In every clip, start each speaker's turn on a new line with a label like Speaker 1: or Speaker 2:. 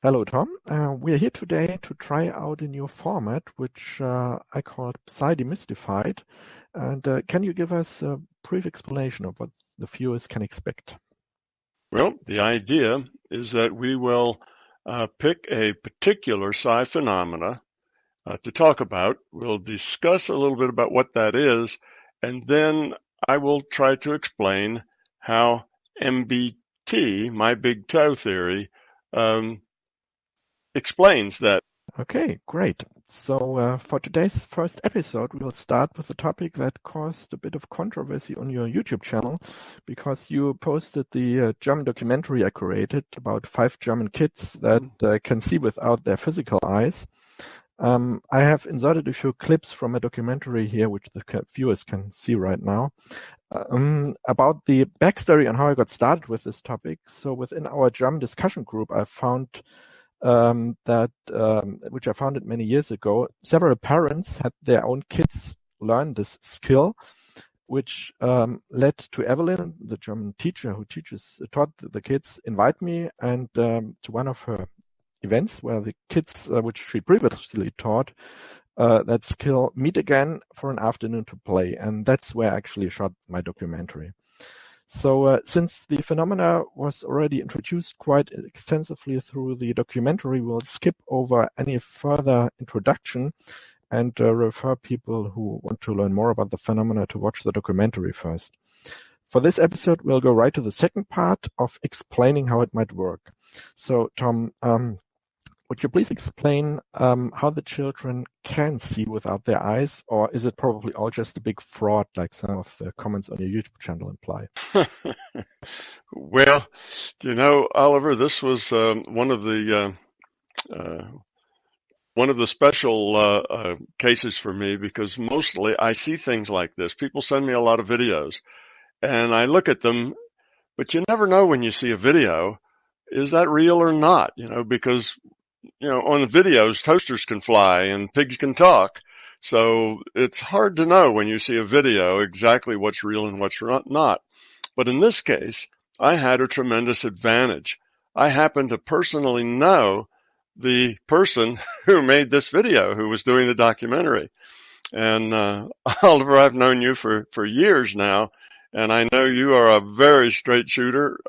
Speaker 1: Hello, Tom. We're here today to try out a new format, which I called PSI Demystified. And can you give us a brief explanation of what the viewers can expect?
Speaker 2: Well, the idea is that we will pick a particular psi phenomena to talk about. We'll discuss a little bit about what that is, and then I will try to explain how MBT, my big toe theory, um, explains that.
Speaker 1: Okay, great. So for today's first episode, we will start with a topic that caused a bit of controversy on your YouTube channel because you posted the German documentary I created about 5 German kids that can see without their physical eyes. I have inserted a few clips from a documentary here, which the viewers can see right now, about the backstory on how I got started with this topic. So within our German discussion group, I found which I founded many years ago, several parents had their own kids learn this skill, which led to Evelyn, the German teacher who taught the kids, invite me and to one of her events where the kids, which she previously taught, that skill meet again for an afternoon to play. And that's where I actually shot my documentary. So since the phenomena was already introduced quite extensively through the documentary, we'll skip over any further introduction and refer people who want to learn more about the phenomena to watch the documentary first. For this episode, we'll go right to the second part of explaining how it might work. So, Tom, would you please explain how the children can see without their eyes, or is it probably all just a big fraud like some of the comments on your YouTube channel imply?
Speaker 2: Well, Oliver, this was one of the special cases for me because mostly I see things like this. People send me a lot of videos and I look at them, but you never know when you see a video, is that real or not? Because on the videos, toasters can fly and pigs can talk. So it's hard to know when you see a video exactly what's real and what's not. But in this case, I had a tremendous advantage. I happen to personally know the person who made this video, who was doing the documentary. And Oliver, I've known you for years now, and I know you are a very straight shooter.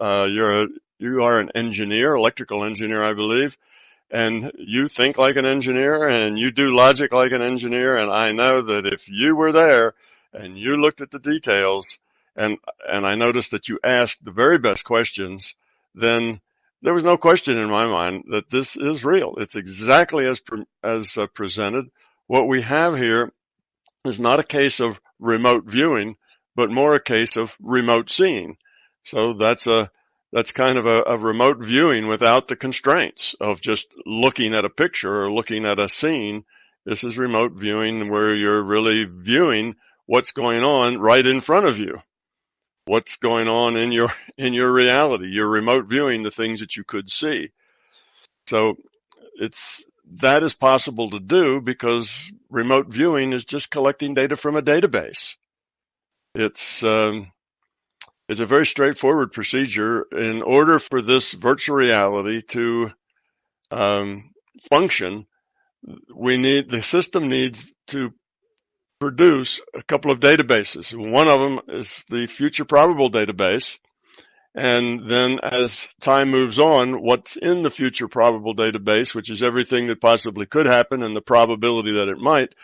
Speaker 2: You are an engineer, electrical engineer, I believe, and you think like an engineer and you do logic like an engineer. And I know that if you were there and you looked at the details, and I noticed that you asked the very best questions, then there was no question in my mind that this is real. It's exactly as presented. What we have here is not a case of remote viewing, but more a case of remote seeing. So that's kind of a remote viewing without the constraints of just looking at a picture or looking at a scene. This is remote viewing where you're really viewing what's going on right in front of you. What's going on in your reality. You're remote viewing the things that you could see. So that is possible to do because remote viewing is just collecting data from a database. It's a very straightforward procedure. In order for this virtual reality to function, the system needs to produce a couple of databases. One of them is the future probable database. And then as time moves on, what's in the future probable database, which is everything that possibly could happen and the probability that it might,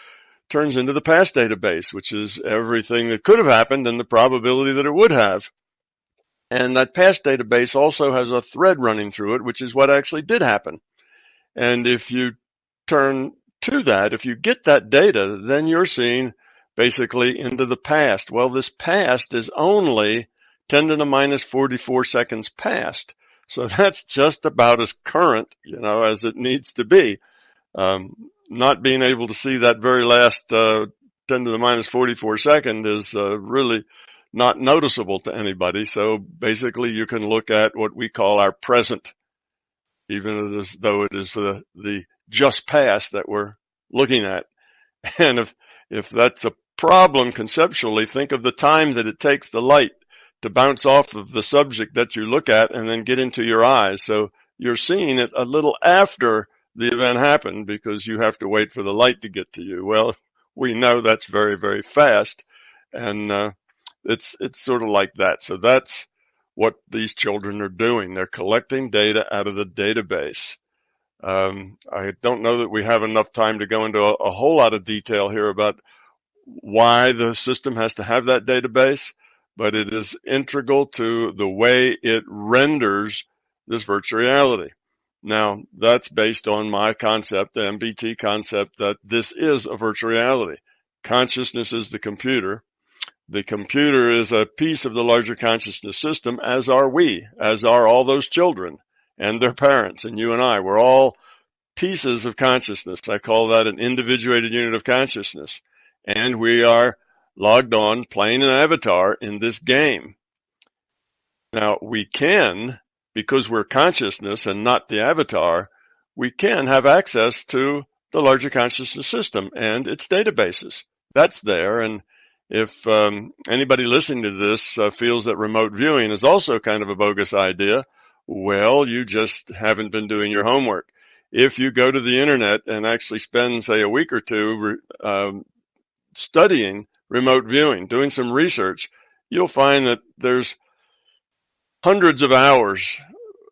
Speaker 2: turns into the past database, which is everything that could have happened and the probability that it would have. And that past database also has a thread running through it, which is what actually did happen. And if you turn to that, if you get that data, then you're seeing basically into the past. Well, this past is only 10 to the minus 44 seconds past. So that's just about as current, as it needs to be. Not being able to see that very last 10 to the minus 44 second is really not noticeable to anybody. So basically you can look at what we call our present, even as though it is the just past that we're looking at. And if that's a problem conceptually, think of the time that it takes the light to bounce off of the subject that you look at and then get into your eyes. So you're seeing it a little after the event happened because you have to wait for the light to get to you. Well, we know that's very, very fast, and it's sort of like that. So that's what these children are doing. They're collecting data out of the database. I don't know that we have enough time to go into a whole lot of detail here about why the system has to have that database, but it is integral to the way it renders this virtual reality. Now, that's based on my concept, the MBT concept, that this is a virtual reality. Consciousness is the computer. The computer is a piece of the larger consciousness system, as are we, as are all those children and their parents, and you and I. We're all pieces of consciousness. I call that an individuated unit of consciousness. And we are logged on playing an avatar in this game. Now, we can, because we're consciousness and not the avatar, we can have access to the larger consciousness system and its databases. That's there. And if anybody listening to this feels that remote viewing is also kind of a bogus idea, well, you just haven't been doing your homework. If you go to the internet and actually spend, say, a week or two studying remote viewing, doing some research, you'll find that there's hundreds of hours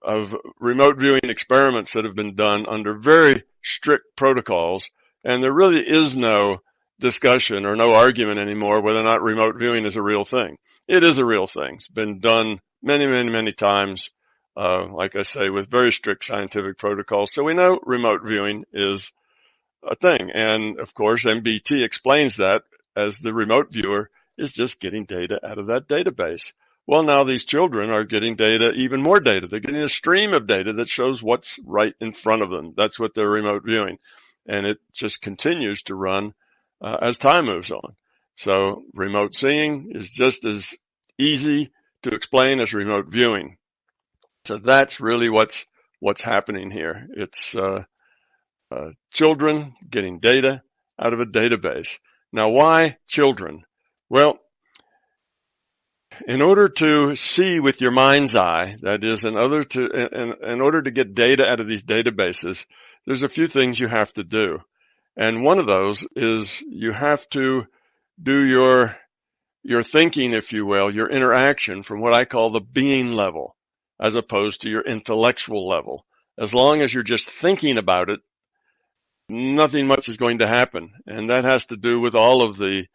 Speaker 2: of remote viewing experiments that have been done under very strict protocols, and there really is no discussion or no argument anymore whether or not remote viewing is a real thing. It is a real thing. It's been done many, many, many times, like I say, with very strict scientific protocols. So we know remote viewing is a thing. And of course, MBT explains that as the remote viewer is just getting data out of that database. Well, now these children are getting data, even more data. They're getting a stream of data that shows what's right in front of them. That's what they're remote viewing. And it just continues to run as time moves on. So remote seeing is just as easy to explain as remote viewing. So that's really what's happening here. It's children getting data out of a database. Now, why children? Well, in order to see with your mind's eye, that is, in order to get data out of these databases, there's a few things you have to do. And one of those is you have to do your thinking, if you will, your interaction from what I call the being level, as opposed to your intellectual level. As long as you're just thinking about it, nothing much is going to happen. And that has to do with all of the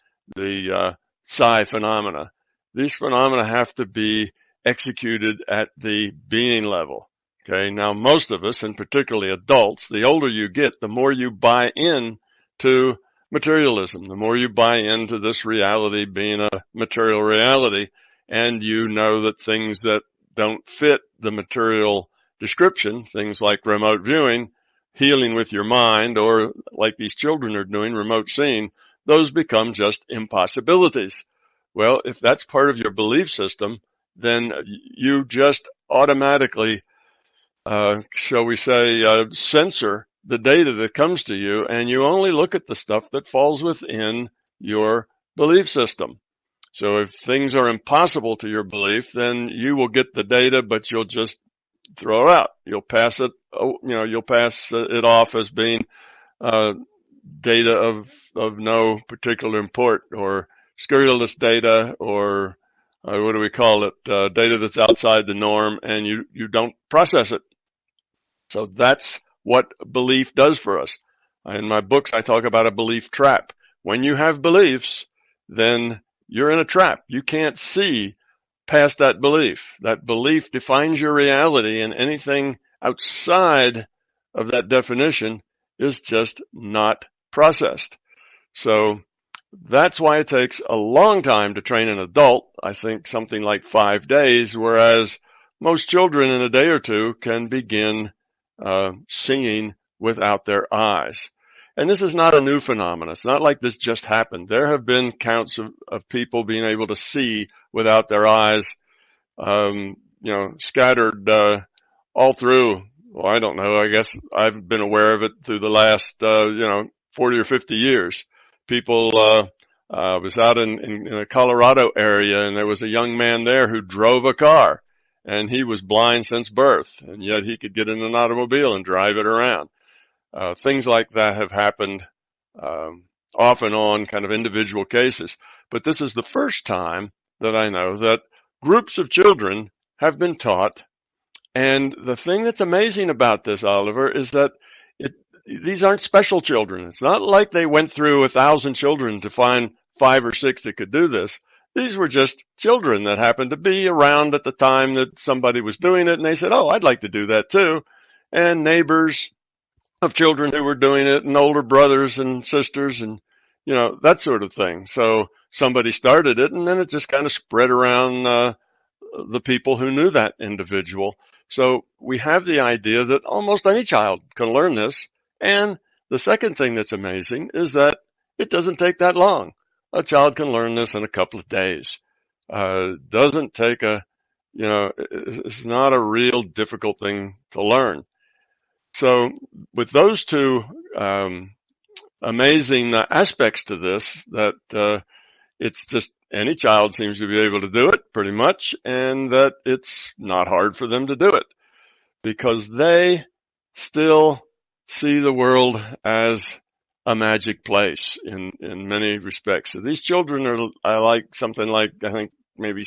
Speaker 2: psi phenomena. These phenomena have to be executed at the being level. Okay, now most of us, and particularly adults, the older you get, the more you buy in to materialism, the more you buy into this reality being a material reality, and you know that things that don't fit the material description, things like remote viewing, healing with your mind, or like these children are doing, remote seeing, those become just impossibilities. Well, if that's part of your belief system, then you just automatically shall we say, censor the data that comes to you, and you only look at the stuff that falls within your belief system. So if things are impossible to your belief, then you will get the data, but you'll just throw it out. You'll pass it, you'll pass it off as being data of no particular import, or scurrilous data, or what do we call it? Data that's outside the norm, and you don't process it. So that's what belief does for us. In my books, I talk about a belief trap. When you have beliefs, then you're in a trap. You can't see past that belief. That belief defines your reality, and anything outside of that definition is just not processed. So that's why it takes a long time to train an adult. I think something like 5 days, whereas most children in a day or two can begin seeing without their eyes. And this is not a new phenomenon. It's not like this just happened. There have been counts of people being able to see without their eyes, scattered all through. Well, I don't know. I guess I've been aware of it through the last, 40 or 50 years. People, was out in a Colorado area, and there was a young man there who drove a car. and he was blind since birth, and yet he could get in an automobile and drive it around. Things like that have happened off and on, kind of individual cases. But this is the first time that I know that groups of children have been taught. And the thing that's amazing about this, Oliver, is that these aren't special children. It's not like they went through 1,000 children to find 5 or 6 that could do this. These were just children that happened to be around at the time that somebody was doing it, and they said, oh, I'd like to do that too. And neighbors of children who were doing it, and older brothers and sisters, and that sort of thing. So somebody started it, and then it just kind of spread around the people who knew that individual. So we have the idea that almost any child can learn this. And the second thing that's amazing is that it doesn't take that long. A child can learn this in a couple of days. Doesn't take it's not a real difficult thing to learn. So with those two amazing aspects to this, that it's just any child seems to be able to do it pretty much, and that it's not hard for them to do it because they still see the world as a magic place in many respects. So these children are like something like, I think maybe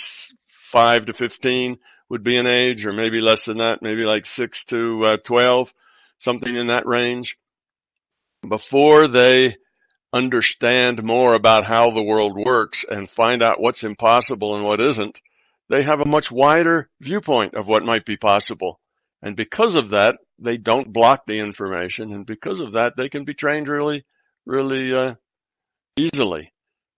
Speaker 2: 5 to 15 would be an age, or maybe less than that, maybe like 6 to 12, something in that range. Before they understand more about how the world works and find out what's impossible and what isn't, they have a much wider viewpoint of what might be possible. And because of that, they don't block the information. And because of that, they can be trained really, really easily.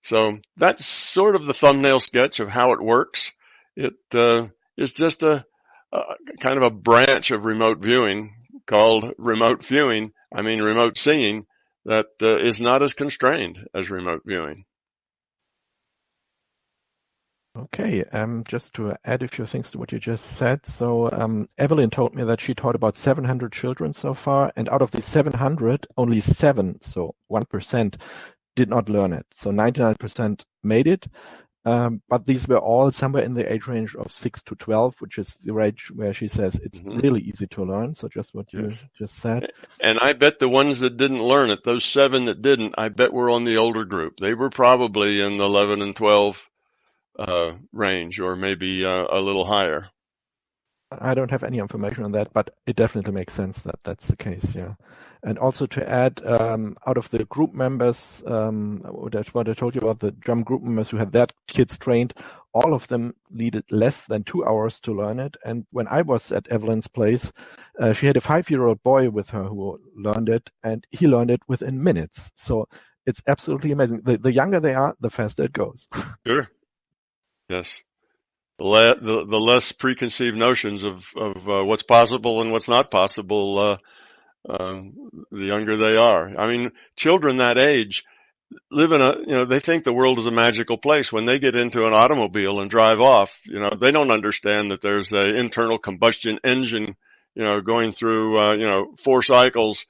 Speaker 2: So that's sort of the thumbnail sketch of how it works. It is just a kind of a branch of remote viewing called remote seeing, that is not as constrained as remote viewing.
Speaker 1: Okay, just to add a few things to what you just said. So Evelyn told me that she taught about 700 children so far, and out of these 700, only 7, so 1%, did not learn it. So 99% made it, but these were all somewhere in the age range of 6 to 12, which is the range where she says it's really easy to learn. So just what you just said.
Speaker 2: And I bet the ones that didn't learn it, those 7 that didn't, I bet were on the older group. They were probably in the 11 and 12 range, or maybe a little higher.
Speaker 1: I don't have any information on that, but it definitely makes sense that that's the case, yeah. And also to add, out of the group members, what I told you about the German group members who had their kids trained, all of them needed less than 2 hours to learn it. And when I was at Evelyn's place, she had a 5-year-old boy with her who learned it, and he learned it within minutes. So it's absolutely amazing. The younger they are, the faster it goes.
Speaker 2: Sure. Yes. The less preconceived notions of what's possible and what's not possible, the younger they are. I mean, children that age live in they think the world is a magical place. When they get into an automobile and drive off, they don't understand that there's an internal combustion engine, going through, 4 cycles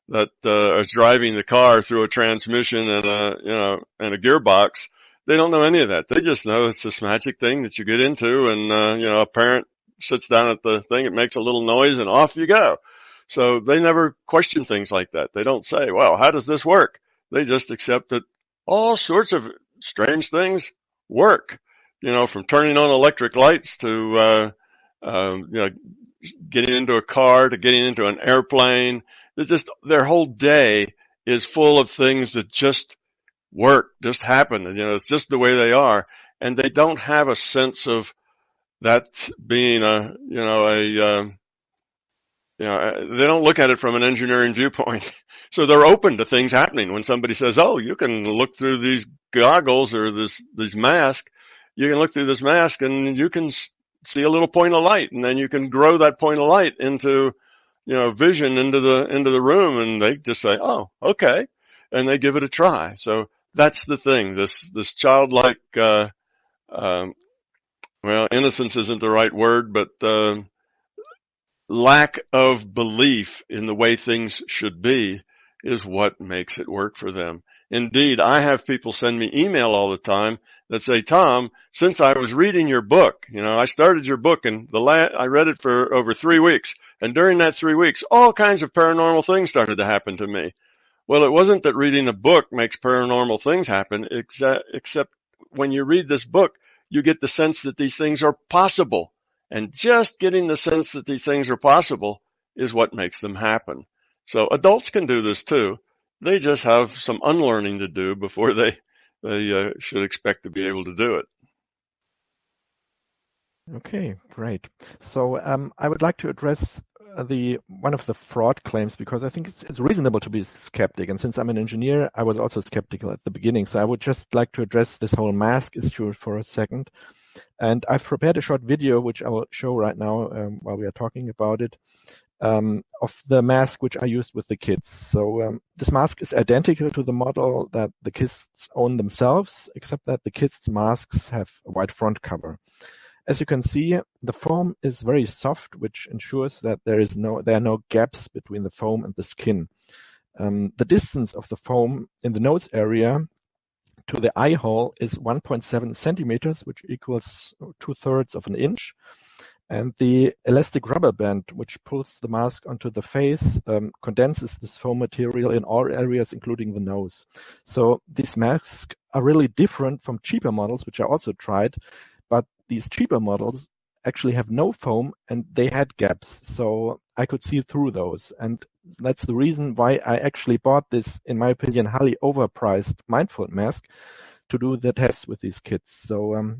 Speaker 2: that is driving the car through a transmission and a gearbox. They don't know any of that. They just know it's this magic thing that you get into, and a parent sits down at the thing, it makes a little noise, and off you go. So they never question things like that. They don't say, well, how does this work? They just accept that all sorts of strange things work, from turning on electric lights to getting into a car, to getting into an airplane. It's just their whole day is full of things that just work, just happen. It's just the way they are. And they don't have a sense of that being they don't look at it from an engineering viewpoint. So they're open to things happening. When somebody says, oh, you can look through these goggles or this mask, you can look through this mask and you can see a little point of light, and then you can grow that point of light into, vision into the room, and they just say, oh, okay. And they give it a try. So that's the thing. This childlike, innocence isn't the right word, but lack of belief in the way things should be is what makes it work for them. Indeed, I have people send me email all the time that say, Tom, since I was reading your book, I started your book and I read it for over 3 weeks. And during that 3 weeks, all kinds of paranormal things started to happen to me. Well, it wasn't that reading a book makes paranormal things happen, except when you read this book, you get the sense that these things are possible. And just getting the sense that these things are possible is what makes them happen. So adults can do this too. They just have some unlearning to do before they should expect to be able to do it.
Speaker 1: Okay, great. So I would like to address one of the fraud claims, because I think it's reasonable to be skeptic. And since I'm an engineer, I was also skeptical at the beginning. So I would just like to address this whole mask issue for a second. And I've prepared a short video, which I will show right now while we are talking about it, of the mask which I used with the kids. So this mask is identical to the model that the kids own themselves, except that the kids' masks have a white front cover. As you can see, the foam is very soft, which ensures that there are no gaps between the foam and the skin. The distance of the foam in the nose area to the eye hole is 1.7 centimeters, which equals 2/3 of an inch. And the elastic rubber band, which pulls the mask onto the face, condenses this foam material in all areas, including the nose. So these masks are really different from cheaper models, which I also tried. But these cheaper models actually have no foam and they had gaps. So I could see through those. And that's the reason why I actually bought this, in my opinion, highly overpriced Mindfold mask to do the tests with these kids. So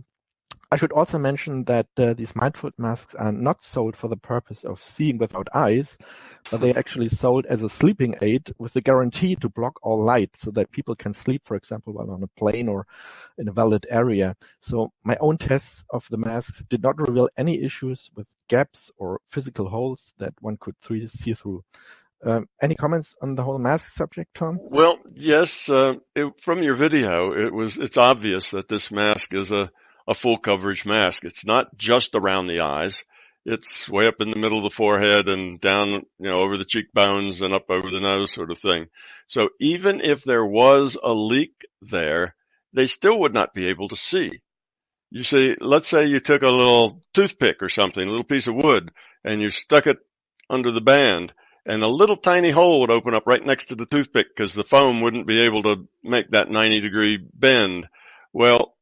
Speaker 1: I should also mention that these Mindfold masks are not sold for the purpose of seeing without eyes, but they're actually sold as a sleeping aid with the guarantee to block all light so that people can sleep, for example, while on a plane or in a valid area. So my own tests of the masks did not reveal any issues with gaps or physical holes that one could see through. Any comments on the whole mask subject, Tom?
Speaker 2: Well, yes, from your video, it's obvious that this mask is a full coverage mask. It's not just around the eyes. It's way up in the middle of the forehead and down, over the cheekbones and up over the nose sort of thing. So even if there was a leak there, they still would not be able to see. You see, let's say you took a little toothpick or something, a little piece of wood, and you stuck it under the band, and a little tiny hole would open up right next to the toothpick because the foam wouldn't be able to make that 90-degree bend. Well,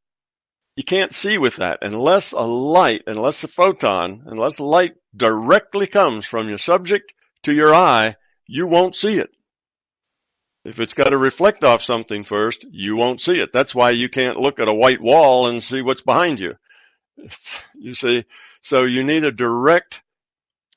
Speaker 2: you can't see with that unless light directly comes from your subject to your eye, you won't see it. If it's got to reflect off something first, you won't see it. That's why you can't look at a white wall and see what's behind you. You see, so you need a direct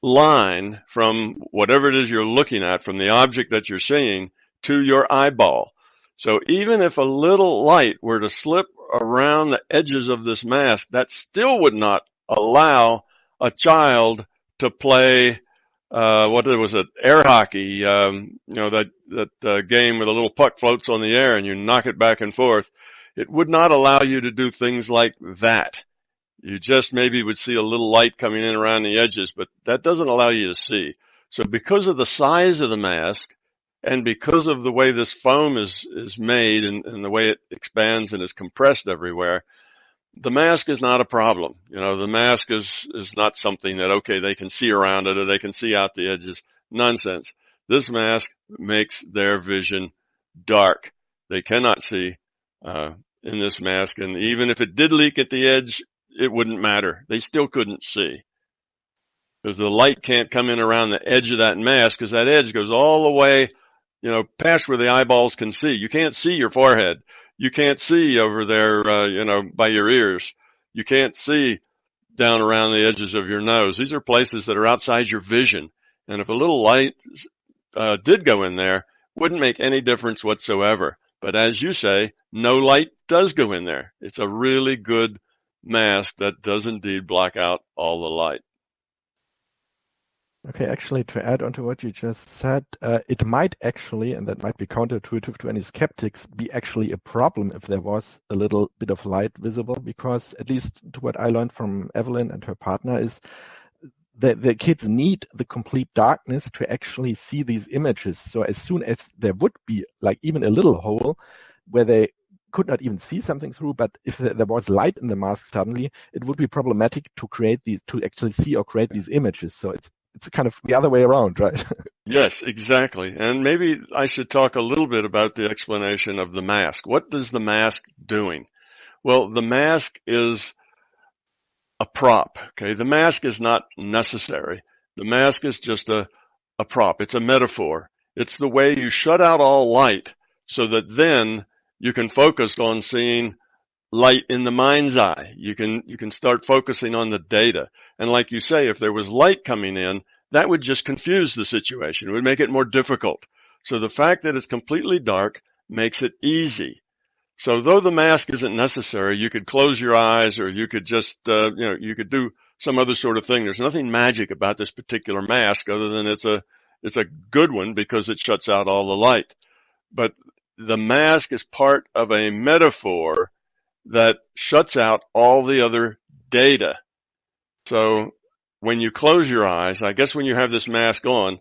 Speaker 2: line from whatever it is you're looking at, from the object that you're seeing to your eyeball. So even if a little light were to slip around the edges of this mask, that still would not allow a child to play air hockey, that game where the little puck floats on the air and you knock it back and forth. It would not allow you to do things like that. You just maybe would see a little light coming in around the edges, but that doesn't allow you to see. So because of the size of the mask, and because of the way this foam is made and the way it expands and is compressed everywhere, the mask is not a problem. The mask is not something that, okay, they can see around it or they can see out the edges. Nonsense. This mask makes their vision dark. They cannot see in this mask. And even if it did leak at the edge, it wouldn't matter. They still couldn't see, because the light can't come in around the edge of that mask, because that edge goes all the way past where the eyeballs can see. You can't see your forehead. You can't see over there, by your ears. You can't see down around the edges of your nose. These are places that are outside your vision. And if a little light did go in there, wouldn't make any difference whatsoever. But as you say, no light does go in there. It's a really good mask that does indeed block out all the light.
Speaker 1: Okay, actually, to add on to what you just said, it might actually, and that might be counterintuitive to any skeptics, be actually a problem if there was a little bit of light visible, because at least to what I learned from Evelyn and her partner is that the kids need the complete darkness to actually see these images. So as soon as there would be like even a little hole, where they could not even see something through, but if there was light in the mask suddenly, it would be problematic to actually see or create these images. So it's kind of the other way around, right?
Speaker 2: Yes, exactly. And maybe I should talk a little bit about the explanation of the mask. What is the mask doing? Well, the mask is a prop, okay? The mask is not necessary. The mask is just a prop. It's a metaphor. It's the way you shut out all light so that then you can focus on seeing light in the mind's eye. You can start focusing on the data. And like you say, if there was light coming in, that would just confuse the situation. It would make it more difficult. So the fact that it's completely dark makes it easy. So though the mask isn't necessary, you could close your eyes, or you could just, you could do some other sort of thing. There's nothing magic about this particular mask other than it's a good one because it shuts out all the light. But the mask is part of a metaphor that shuts out all the other data. So when you close your eyes, I guess when you have this mask on,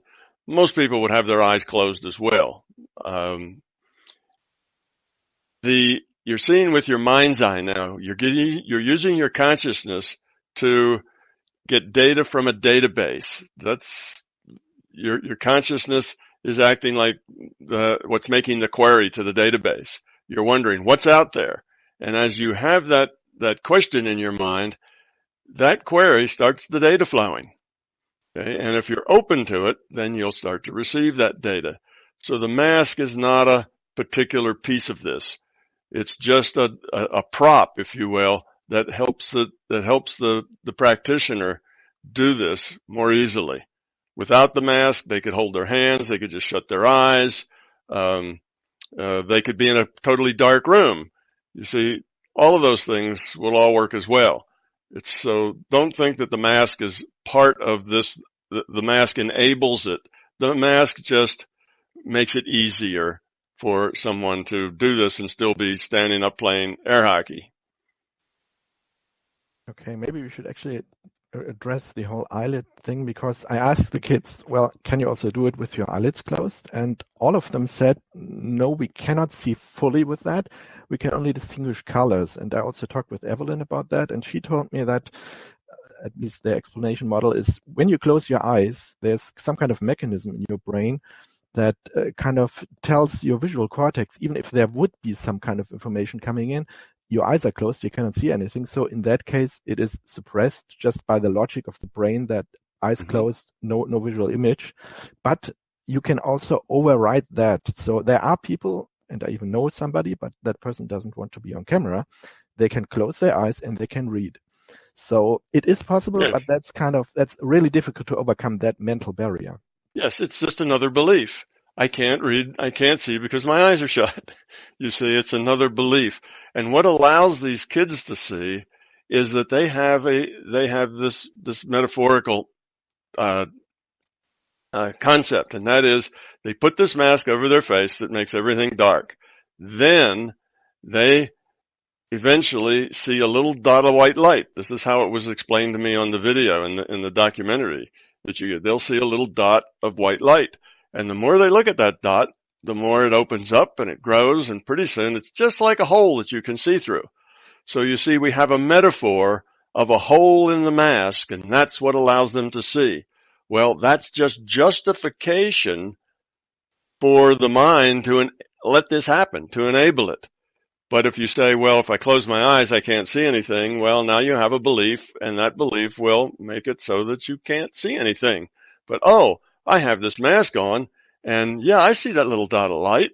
Speaker 2: most people would have their eyes closed as well. You're seeing with your mind's eye now. You're using your consciousness to get data from a database. That's your consciousness is acting like what's making the query to the database. You're wondering what's out there, and as you have that question in your mind, that query starts the data flowing. Okay? And if you're open to it, then you'll start to receive that data. So the mask is not a particular piece of this. It's just a prop, if you will, that helps the practitioner do this more easily. Without the mask, they could hold their hands, they could just shut their eyes, they could be in a totally dark room. You see, all of those things will all work as well. So don't think that the mask is part of this. The mask enables it. The mask just makes it easier for someone to do this and still be standing up playing air hockey.
Speaker 1: Okay, maybe we should actually address the whole eyelid thing, because I asked the kids, well, can you also do it with your eyelids closed? And all of them said, no, we cannot see fully with that. We can only distinguish colors. And I also talked with Evelyn about that, and she told me that at least the explanation model is when you close your eyes, there's some kind of mechanism in your brain that kind of tells your visual cortex, even if there would be some kind of information coming in, your eyes are closed, you cannot see anything. So in that case, it is suppressed just by the logic of the brain that eyes closed, no visual image. But you can also override that. So there are people, and I even know somebody, but that person doesn't want to be on camera. They can close their eyes and they can read. So it is possible, but that's really difficult to overcome that mental barrier.
Speaker 2: Yes, it's just another belief. I can't read, I can't see because my eyes are shut. You see, it's another belief. And what allows these kids to see is that they have this metaphorical concept, and that is they put this mask over their face that makes everything dark. Then they eventually see a little dot of white light. This is how it was explained to me on the video in the documentary. They'll see a little dot of white light. And the more they look at that dot, the more it opens up and it grows, and pretty soon it's just like a hole that you can see through. So you see, we have a metaphor of a hole in the mask, and that's what allows them to see. Well, that's just justification for the mind to let this happen, to enable it. But if you say, well, if I close my eyes, I can't see anything, well, now you have a belief, and that belief will make it so that you can't see anything. But, oh, I have this mask on, and yeah, I see that little dot of light.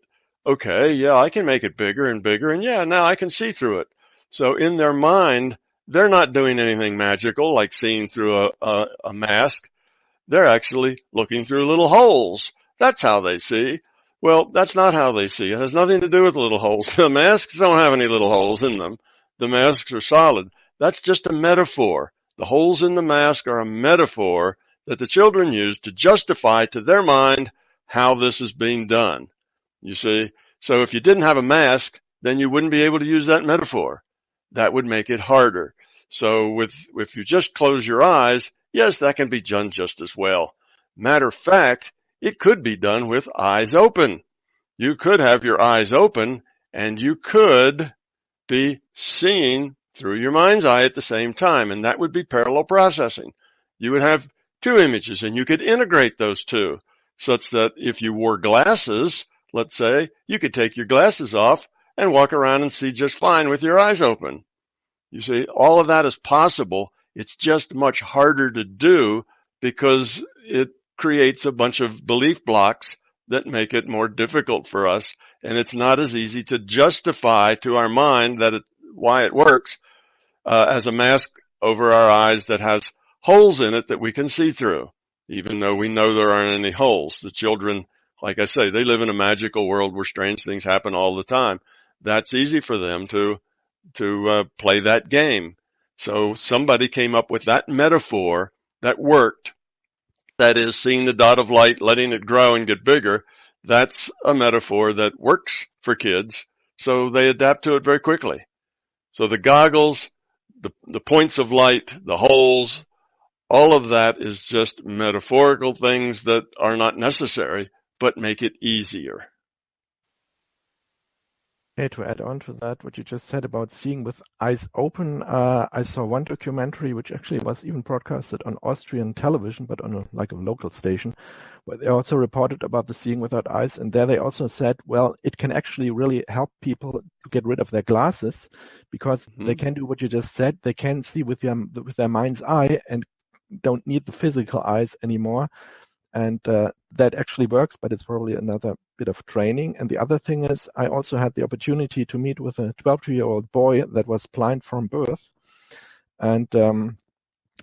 Speaker 2: Okay, yeah, I can make it bigger and bigger, and yeah, now I can see through it. So in their mind, they're not doing anything magical like seeing through a mask. They're actually looking through little holes. That's how they see. Well, that's not how they see. It has nothing to do with little holes. The masks don't have any little holes in them. The masks are solid. That's just a metaphor. The holes in the mask are a metaphor that the children use to justify to their mind how this is being done. You see? So if you didn't have a mask, then you wouldn't be able to use that metaphor. That would make it harder. So if you just close your eyes, yes, that can be done just as well. Matter of fact, it could be done with eyes open. You could have your eyes open and you could be seeing through your mind's eye at the same time, and that would be parallel processing. You would have two images, and you could integrate those two, such that if you wore glasses, let's say, you could take your glasses off and walk around and see just fine with your eyes open. You see, all of that is possible. It's just much harder to do because it creates a bunch of belief blocks that make it more difficult for us. And it's not as easy to justify to our mind that why it works as a mask over our eyes that has holes in it that we can see through, even though we know there aren't any holes. The children, like I say, they live in a magical world where strange things happen all the time. That's easy for them to play that game. So somebody came up with that metaphor that worked. That is, seeing the dot of light, letting it grow and get bigger. That's a metaphor that works for kids, so they adapt to it very quickly. So the goggles, the points of light, the holes, all of that is just metaphorical things that are not necessary, but make it easier.
Speaker 1: Okay, to add on to that, what you just said about seeing with eyes open, I saw one documentary which actually was even broadcasted on Austrian television, but on a local station, where they also reported about the seeing without eyes, and there they also said, well, it can actually really help people to get rid of their glasses, because they can do what you just said. They can see with their mind's eye and don't need the physical eyes anymore. And that actually works, but it's probably another bit of training. And the other thing is, I also had the opportunity to meet with a 12-year-old boy that was blind from birth. And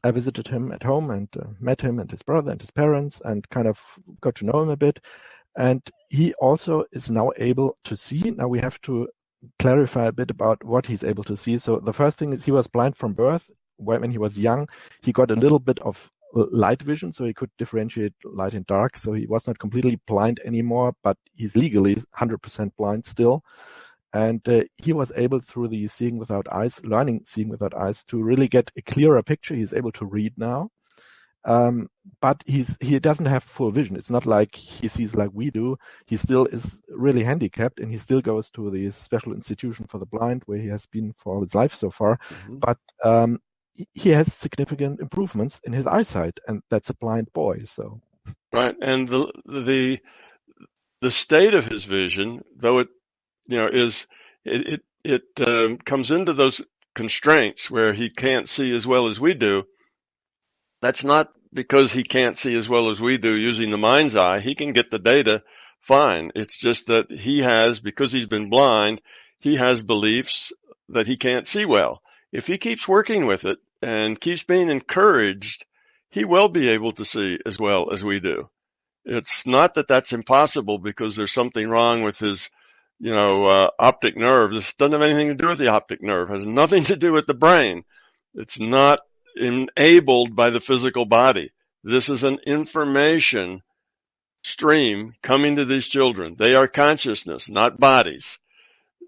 Speaker 1: I visited him at home and met him and his brother and his parents and kind of got to know him a bit. And he also is now able to see. Now we have to clarify a bit about what he's able to see. So the first thing is he was blind from birth. When he was young, he got a little bit of light vision, so he could differentiate light and dark. So he was not completely blind anymore, but he's legally 100% blind still. And he was able, through the seeing without eyes, learning seeing without eyes, to really get a clearer picture. He's able to read now. But he doesn't have full vision. It's not like he sees like we do. He still is really handicapped, and he still goes to the special institution for the blind, where he has been for all his life so far. But he has significant improvements in his eyesight, and that's a blind boy. So
Speaker 2: right, and the state of his vision, though it comes into those constraints where he can't see as well as we do. That's not because he can't see as well as we do using the mind's eye. He can get the data fine. It's just that he has, because he's been blind, he has beliefs that he can't see well. If he keeps working with it and keeps being encouraged, he will be able to see as well as we do. It's not that that's impossible because there's something wrong with his, optic nerve. This doesn't have anything to do with the optic nerve. It has nothing to do with the brain. It's not enabled by the physical body. This is an information stream coming to these children. They are consciousness, not bodies.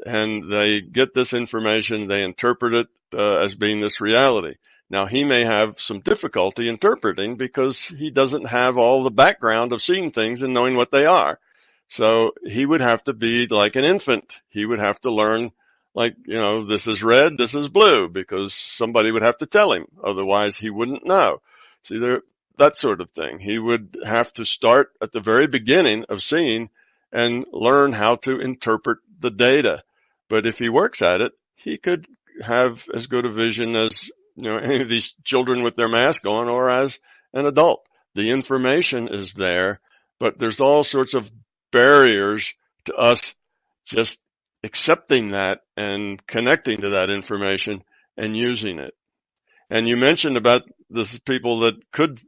Speaker 2: And they get this information, they interpret it as being this reality. Now, he may have some difficulty interpreting because he doesn't have all the background of seeing things and knowing what they are. So he would have to be like an infant. He would have to learn, this is red, this is blue, because somebody would have to tell him. Otherwise, he wouldn't know. See, that sort of thing. He would have to start at the very beginning of seeing and learn how to interpret the data. But if he works at it, he could have as good a vision as any of these children with their mask on, or as an adult. The information is there, but there's all sorts of barriers to us just accepting that and connecting to that information and using it. And you mentioned about this people that could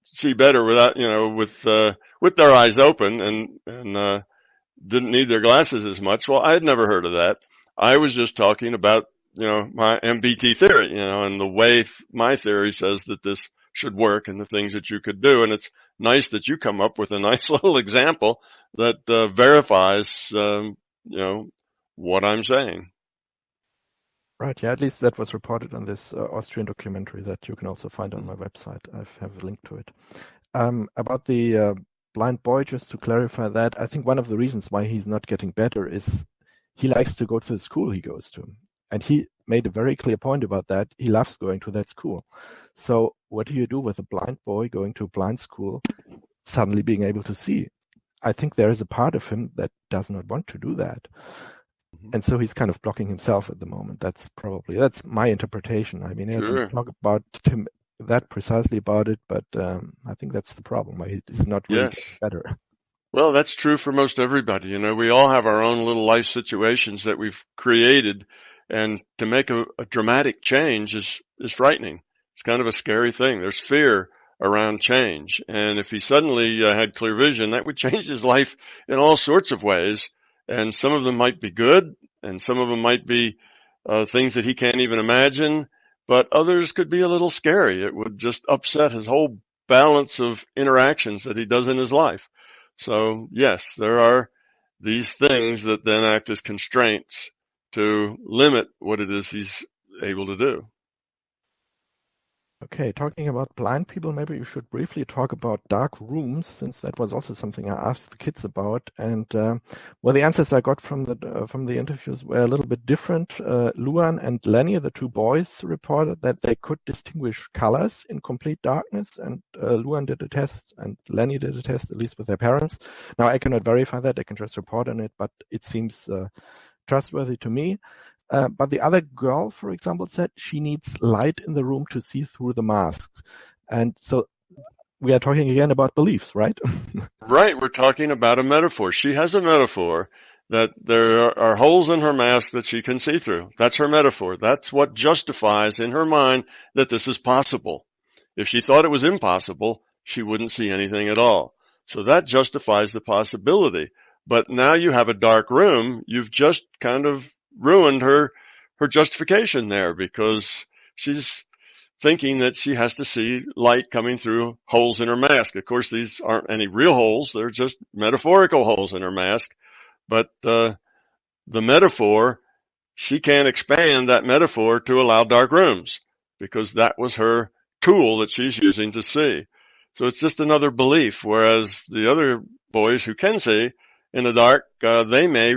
Speaker 2: see better without, with their eyes open and didn't need their glasses as much. Well, I had never heard of that. I was just talking about, my MBT theory, and the way my theory says that this should work and the things that you could do. And it's nice that you come up with a nice little example that verifies, what I'm saying.
Speaker 1: Right, yeah, at least that was reported on this Austrian documentary that you can also find on my website. I have a link to it. About the blind boy, just to clarify that, I think one of the reasons why he's not getting better is he likes to go to the school he goes to. And he made a very clear point about that. He loves going to that school. So what do you do with a blind boy going to a blind school, suddenly being able to see? I think there is a part of him that does not want to do that. And so he's kind of blocking himself at the moment. That's my interpretation. I mean, I didn't talk about him that precisely about it, but I think that's the problem. He's not really getting better.
Speaker 2: Well, that's true for most everybody. You know, we all have our own little life situations that we've created, and to make a dramatic change is frightening. It's kind of a scary thing. There's fear around change. And if he suddenly had clear vision, that would change his life in all sorts of ways. And some of them might be good, and some of them might be things that he can't even imagine, but others could be a little scary. It would just upset his whole balance of interactions that he does in his life. So yes, there are these things that then act as constraints to limit what it is he's able to do.
Speaker 1: Okay, talking about blind people, maybe you should briefly talk about dark rooms, since that was also something I asked the kids about. And well, the answers I got from the interviews were a little bit different. Luan and Lenny, the two boys, reported that they could distinguish colors in complete darkness. And Luan did a test, and Lenny did a test, at least with their parents. Now, I cannot verify that. I can just report on it, but it seems trustworthy to me. But the other girl, for example, said she needs light in the room to see through the masks. And so we are talking again about beliefs, right?
Speaker 2: Right. We're talking about a metaphor. She has a metaphor that there are holes in her mask that she can see through. That's her metaphor. That's what justifies in her mind that this is possible. If she thought it was impossible, she wouldn't see anything at all. So that justifies the possibility. But now you have a dark room. You've just kind of ruined her justification there, because she's thinking that she has to see light coming through holes in her mask. Of course, these aren't any real holes. They're just metaphorical holes in her mask. But the metaphor, she can't expand that metaphor to allow dark rooms, because that was her tool that she's using to see. So it's just another belief, whereas the other boys who can see in the dark, they may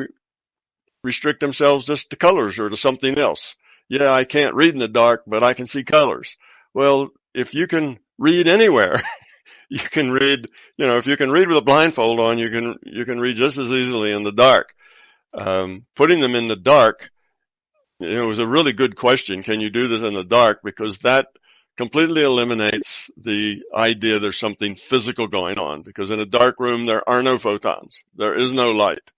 Speaker 2: restrict themselves just to colors or to something else. Yeah, I can't read in the dark, but I can see colors. Well, if you can read anywhere, you can read, if you can read with a blindfold on, you can read just as easily in the dark. Putting them in the dark, it was a really good question. Can you do this in the dark? Because that completely eliminates the idea there's something physical going on, because in a dark room, there are no photons. There is no light.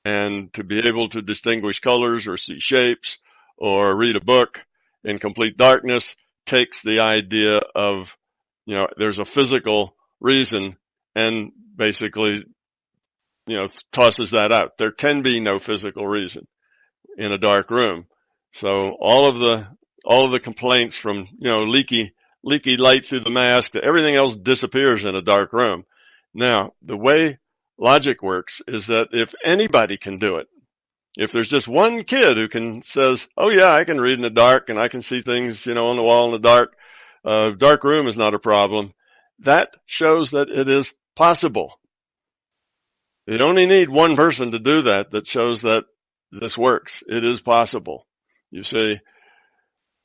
Speaker 2: And to be able to distinguish colors or see shapes or read a book in complete darkness takes the idea of, there's a physical reason, and basically, tosses that out. There can be no physical reason in a dark room. So all of the complaints from, leaky light through the mask, everything else disappears in a dark room. Now, the way logic works is that if anybody can do it, if there's just one kid who says, oh yeah, I can read in the dark and I can see things, on the wall in the dark, dark room is not a problem, that shows that it is possible. You only need one person to do that shows that this works. It is possible. You see,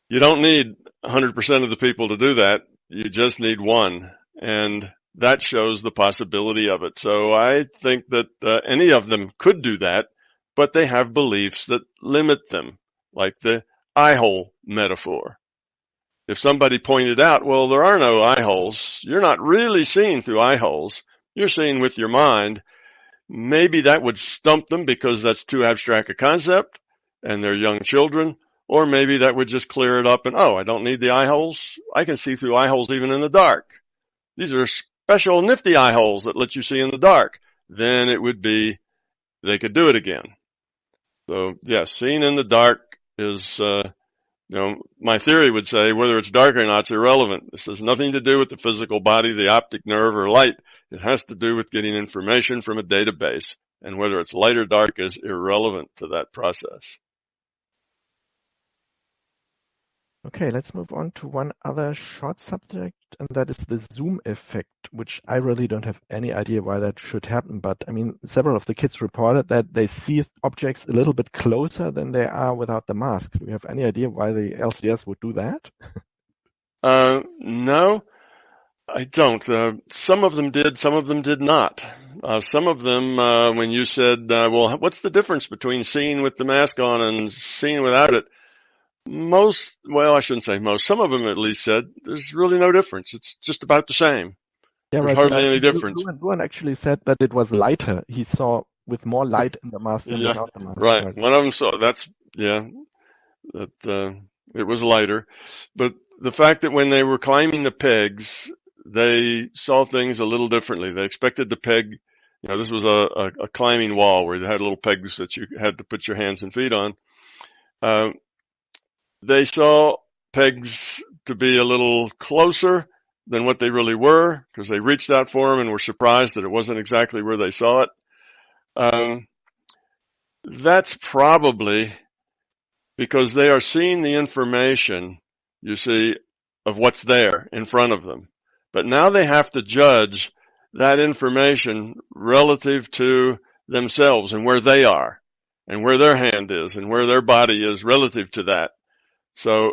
Speaker 2: you don't need 100% of the people to do that. You just need one. And that shows the possibility of it. So I think that any of them could do that, but they have beliefs that limit them, like the eye hole metaphor. If somebody pointed out, well, there are no eye holes, you're not really seeing through eye holes, you're seeing with your mind, maybe that would stump them because that's too abstract a concept and they're young children, or maybe that would just clear it up and, oh, I don't need the eye holes. I can see through eye holes even in the dark. These are special nifty eye holes that let you see in the dark. Then it would be, they could do it again. So yes, seeing in the dark is, my theory would say whether it's dark or not, it's irrelevant. This has nothing to do with the physical body, the optic nerve, or light. It has to do with getting information from a database. And whether it's light or dark is irrelevant to that process.
Speaker 1: Okay, let's move on to one other short subject and that is the zoom effect, which I really don't have any idea why that should happen. But I mean, several of the kids reported that they see objects a little bit closer than they are without the mask. Do you have any idea why the LCDs would do that?
Speaker 2: No, I don't. Some of them did, some of them did not. Some of them, when you said, well, what's the difference between seeing with the mask on and seeing without it? Well, I shouldn't say most, some of them at least said there's really no difference. It's just about the same.
Speaker 1: Yeah,
Speaker 2: There's
Speaker 1: right.
Speaker 2: hardly any difference.
Speaker 1: Luan actually said that it was lighter. He saw with more light in the mask than
Speaker 2: Yeah,
Speaker 1: without the mask.
Speaker 2: right. One of them saw it was lighter. But the fact that when they were climbing the pegs, they saw things a little differently. They expected the peg, this was a climbing wall where they had little pegs that you had to put your hands and feet on. They saw pegs to be a little closer than what they really were because they reached out for them and were surprised that it wasn't exactly where they saw it. That's probably because they are seeing the information, you see, of what's there in front of them. But now they have to judge that information relative to themselves and where they are and where their hand is and where their body is relative to that. So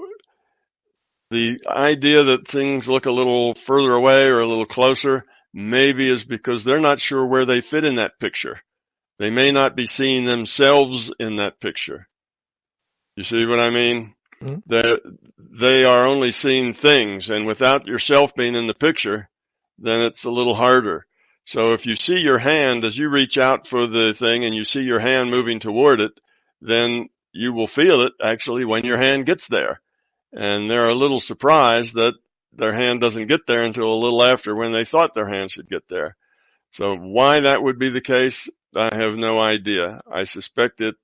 Speaker 2: the idea that things look a little further away or a little closer maybe is because they're not sure where they fit in that picture. They may not be seeing themselves in that picture. You see what I mean? Mm-hmm. They are only seeing things, and without yourself being in the picture, then it's a little harder. So if you see your hand as you reach out for the thing and you see your hand moving toward it, then you will feel it actually when your hand gets there. And they're a little surprised that their hand doesn't get there until a little after when they thought their hand should get there. So why that would be the case, I have no idea. I suspect it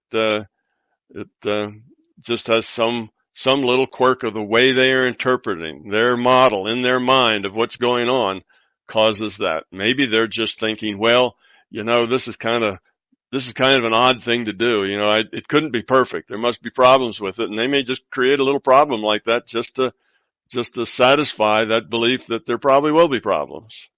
Speaker 2: just has some little quirk of the way they are interpreting their model in their mind of what's going on causes that. Maybe they're just thinking, well, this is kind of an odd thing to do. It couldn't be perfect. There must be problems with it. And they may just create a little problem like that just to satisfy that belief that there probably will be problems.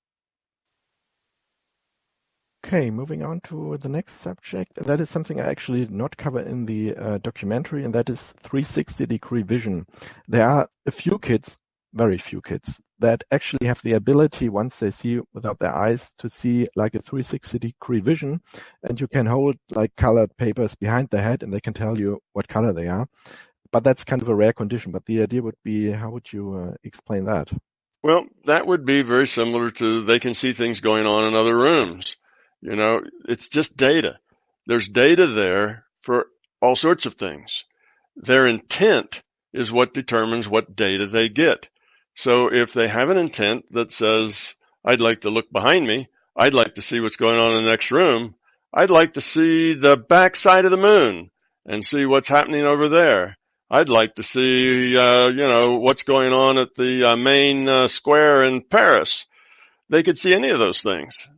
Speaker 1: Okay, moving on to the next subject. That is something I actually did not cover in the documentary, and that is 360-degree vision. There are a few kids, very few kids, that actually have the ability, once they see without their eyes, to see like a 360-degree vision, and you can hold like colored papers behind their head and they can tell you what color they are. But that's kind of a rare condition. But the idea would be, how would you explain that?
Speaker 2: Well, that would be very similar to they can see things going on in other rooms. It's just data. There's data there for all sorts of things. Their intent is what determines what data they get. So if they have an intent that says, I'd like to look behind me, I'd like to see what's going on in the next room, I'd like to see the back side of the moon and see what's happening over there. I'd like to see, what's going on at the main square in Paris. They could see any of those things.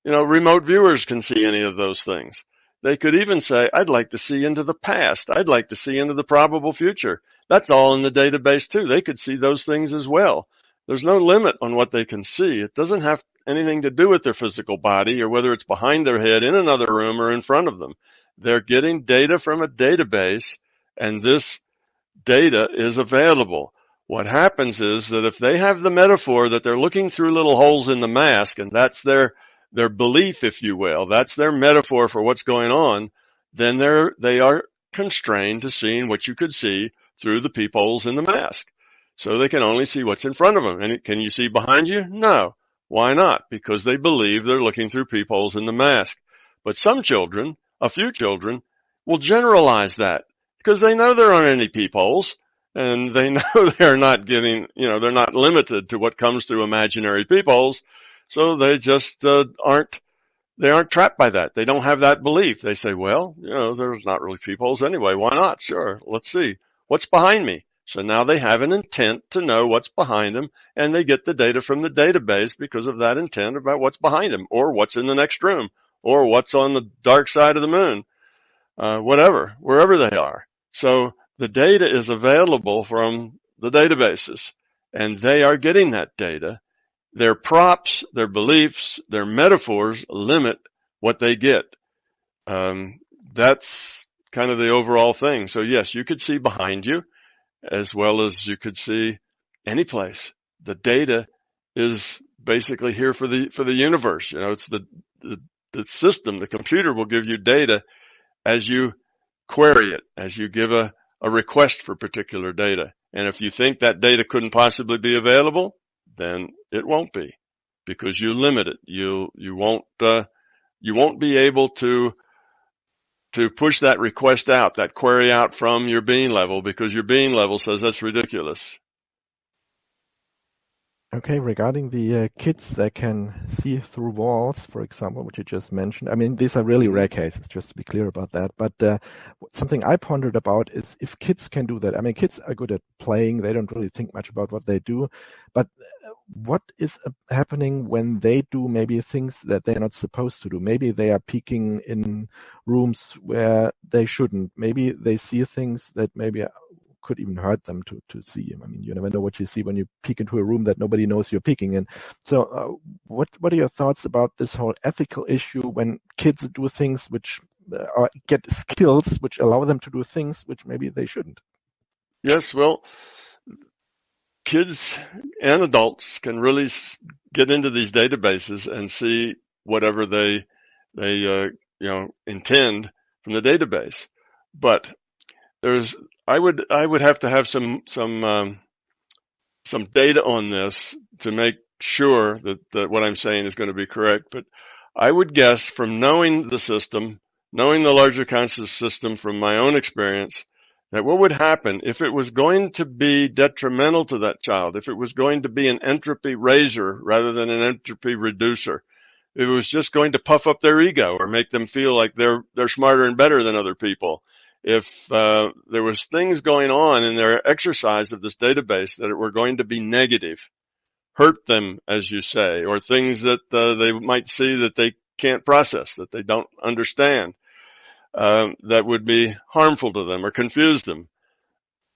Speaker 2: Remote viewers can see any of those things. They could even say, I'd like to see into the past. I'd like to see into the probable future. That's all in the database too. They could see those things as well. There's no limit on what they can see. It doesn't have anything to do with their physical body or whether it's behind their head in another room or in front of them. They're getting data from a database, and this data is available. What happens is that if they have the metaphor that they're looking through little holes in the mask, and that's their belief, if you will, that's their metaphor for what's going on, then they are constrained to seeing what you could see through the peepholes in the mask. So they can only see what's in front of them. And can you see behind you? No. Why not? Because they believe they're looking through peepholes in the mask. But some children, a few children, will generalize that because they know there aren't any peepholes, and they know they're not they're not limited to what comes through imaginary peepholes. So they just aren't trapped by that. They don't have that belief. They say, well, there's not really peepholes anyway. Why not? Sure. Let's see. What's behind me? So now they have an intent to know what's behind them, and they get the data from the database because of that intent about what's behind them or what's in the next room or what's on the dark side of the moon, wherever they are. So the data is available from the databases, and they are getting that data. Their props, their beliefs, their metaphors limit what they get. That's kind of the overall thing. So yes, you could see behind you as well as you could see any place. The data is basically here for the universe. It's the system, the computer will give you data as you query it, as you give a request for particular data. And if you think that data couldn't possibly be available, then it won't be, because you limit it. You won't be able to push that request out, that query out from your being level, because your being level says that's ridiculous.
Speaker 1: Okay, regarding the kids that can see through walls, for example, which you just mentioned, I mean, these are really rare cases, just to be clear about that. But something I pondered about is if kids can do that. I mean, kids are good at playing. They don't really think much about what they do. But what is happening when they do maybe things that they're not supposed to do? Maybe they are peeking in rooms where they shouldn't. Maybe they see things that maybe could even hurt them to see. I mean, you never know what you see when you peek into a room that nobody knows you're peeking in. So what are your thoughts about this whole ethical issue when kids do things which or get skills which allow them to do things which maybe they shouldn't?
Speaker 2: Yes, well, kids and adults can really get into these databases and see whatever they intend from the database. But I would have to have some data on this to make sure that what I'm saying is going to be correct. But I would guess, from knowing the system, knowing the larger conscious system from my own experience, that what would happen if it was going to be detrimental to that child, if it was going to be an entropy raiser rather than an entropy reducer, if it was just going to puff up their ego or make them feel like they're smarter and better than other people, if there was things going on in their exercise of this database that were going to be negative, hurt them, as you say, or things that they might see that they can't process, that they don't understand, that would be harmful to them or confuse them,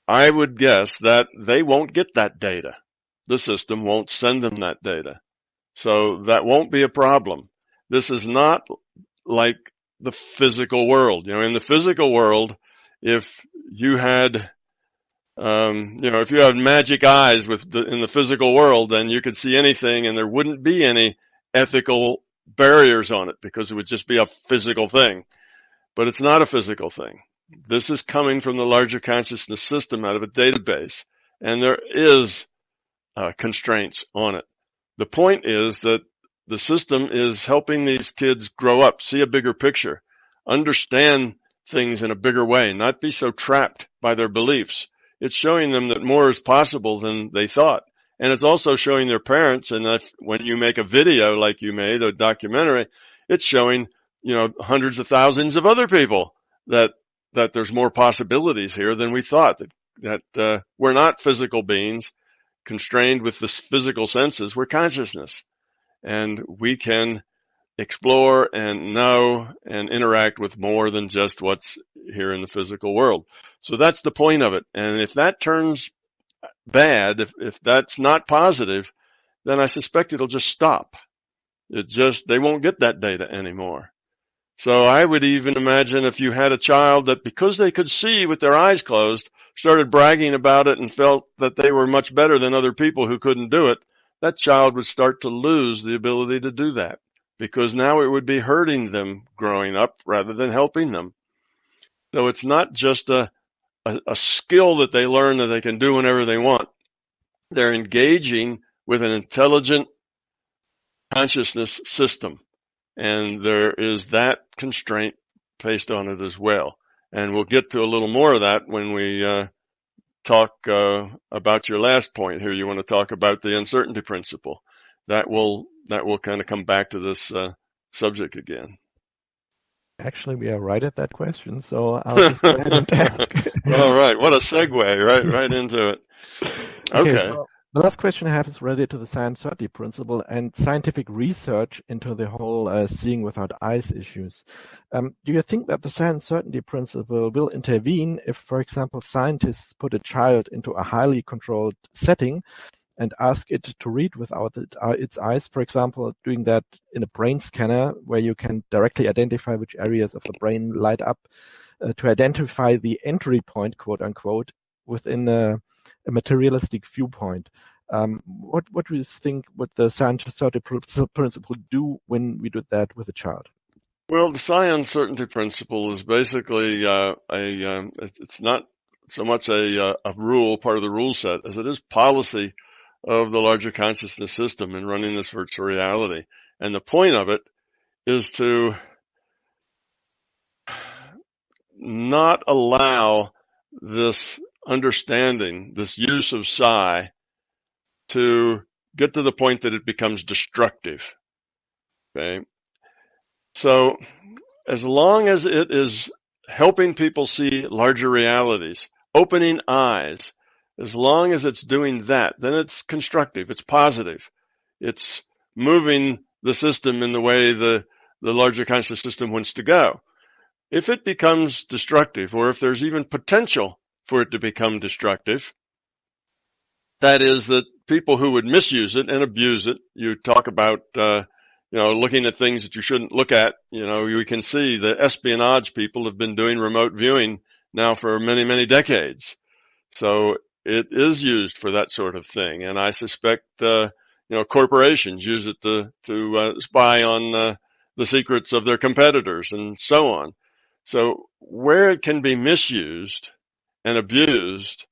Speaker 2: I would guess that they won't get that data. The system won't send them that data. So that won't be a problem. This is not like the physical world. In the physical world, if you had, if you had magic eyes in the physical world, then you could see anything and there wouldn't be any ethical barriers on it because it would just be a physical thing. But it's not a physical thing. This is coming from the larger consciousness system out of a database, and there is constraints on it. The point is that the system is helping these kids grow up, see a bigger picture, understand things in a bigger way, not be so trapped by their beliefs. It's showing them that more is possible than they thought. And it's also showing their parents, and when you make a video like you made, a documentary, it's showing, hundreds of thousands of other people that there's more possibilities here than we thought, that we're not physical beings constrained with the physical senses. We're consciousness, and we can explore and know and interact with more than just what's here in the physical world. So that's the point of it. And if that turns bad, if that's not positive, then I suspect it'll just stop. They won't get that data anymore. So I would even imagine if you had a child that, because they could see with their eyes closed, started bragging about it and felt that they were much better than other people who couldn't do it, that child would start to lose the ability to do that, because now it would be hurting them growing up rather than helping them. So it's not just a skill that they learn that they can do whenever they want. They're engaging with an intelligent consciousness system, and there is that constraint placed on it as well. And we'll get to a little more of that when we talk about your last point here. You want to talk about the uncertainty principle. That will kind of come back to this subject again.
Speaker 1: Actually, we are right at that question, so I'll just go ahead and ask.
Speaker 2: All right, what a segue, right into it. Okay.
Speaker 1: So the last question I have is related to the science certainty principle and scientific research into the whole seeing without eyes issues. Do you think that the science certainty principle will intervene if, for example, scientists put a child into a highly controlled setting and ask it to read without its eyes. For example, doing that in a brain scanner where you can directly identify which areas of the brain light up to identify the entry point, quote unquote, within a materialistic viewpoint. What do you think would the science uncertainty principle do when we do that with a child?
Speaker 2: Well, the science uncertainty principle is basically it's not so much a rule, part of the rule set, as it is policy of the larger consciousness system in running this virtual reality. And the point of it is to not allow this understanding, this use of psi, to get to the point that it becomes destructive. Okay? So as long as it is helping people see larger realities, opening eyes, as long as it's doing that, then it's constructive, it's positive. It's moving the system in the way the larger conscious system wants to go. If it becomes destructive, or if there's even potential for it to become destructive, that is that people who would misuse it and abuse it, you talk about looking at things that you shouldn't look at. You can see the espionage people have been doing remote viewing now for many, many decades. So it is used for that sort of thing. And I suspect, corporations use it to spy on the secrets of their competitors and so on. So where it can be misused and abused,